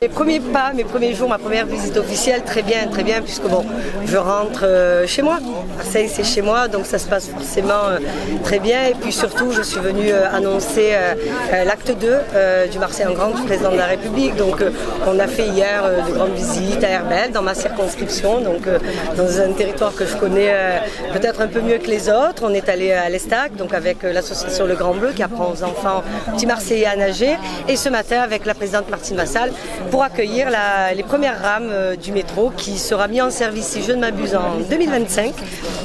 Mes premiers pas, mes premiers jours, ma première visite officielle, très bien, puisque bon, je rentre chez moi. Marseille, c'est chez moi, donc ça se passe forcément très bien. Et puis surtout, je suis venue annoncer l'acte 2 du Marseille en Grand du président de la République. Donc on a fait hier de grandes visites à Herbel, dans ma circonscription, donc dans un territoire que je connais peut-être un peu mieux que les autres. On est allé à l'Estac, donc avec l'association Le Grand Bleu qui apprend aux enfants petits Marseillais à nager. Et ce matin avec la présidente Martine Massal, pour accueillir les premières rames du métro qui sera mis en service, si je ne m'abuse, en 2025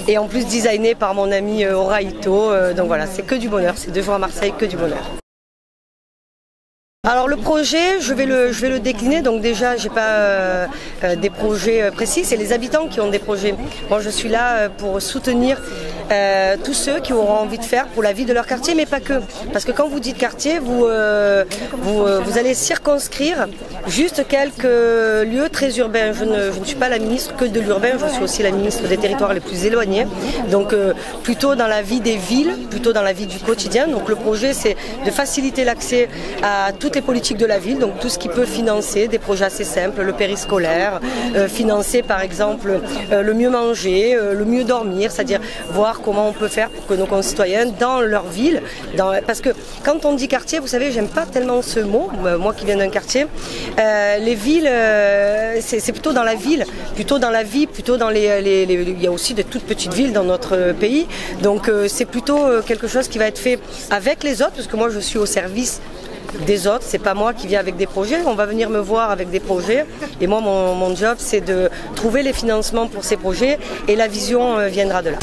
et en plus designé par mon ami Aura Ito. Donc voilà, c'est que du bonheur, c'est 2 jours à Marseille, que du bonheur. Alors le projet, je vais le décliner, donc déjà j'ai pas des projets précis, c'est les habitants qui ont des projets. Moi je suis là pour soutenir tous ceux qui auront envie de faire pour la vie de leur quartier, mais pas que. Parce que quand vous dites quartier, vous allez circonscrire juste quelques lieux très urbains. Je ne suis pas la ministre que de l'urbain, je suis aussi la ministre des territoires les plus éloignés. Donc plutôt dans la vie des villes, plutôt dans la vie du quotidien. Donc le projet c'est de faciliter l'accès à toutes les politiques de la ville, donc tout ce qui peut financer des projets assez simples, le périscolaire, financer par exemple le mieux manger, le mieux dormir, c'est-à-dire voir comment on peut faire pour que nos concitoyens dans leur ville, parce que quand on dit quartier, vous savez, j'aime pas tellement ce mot, moi qui viens d'un quartier, les villes, c'est plutôt dans la ville, plutôt dans la vie, plutôt dans il y a aussi de toutes petites villes dans notre pays, donc c'est plutôt quelque chose qui va être fait avec les autres, parce que moi je suis au service des autres, c'est pas moi qui viens avec des projets, on va venir me voir avec des projets et moi mon job c'est de trouver les financements pour ces projets et la vision viendra de là.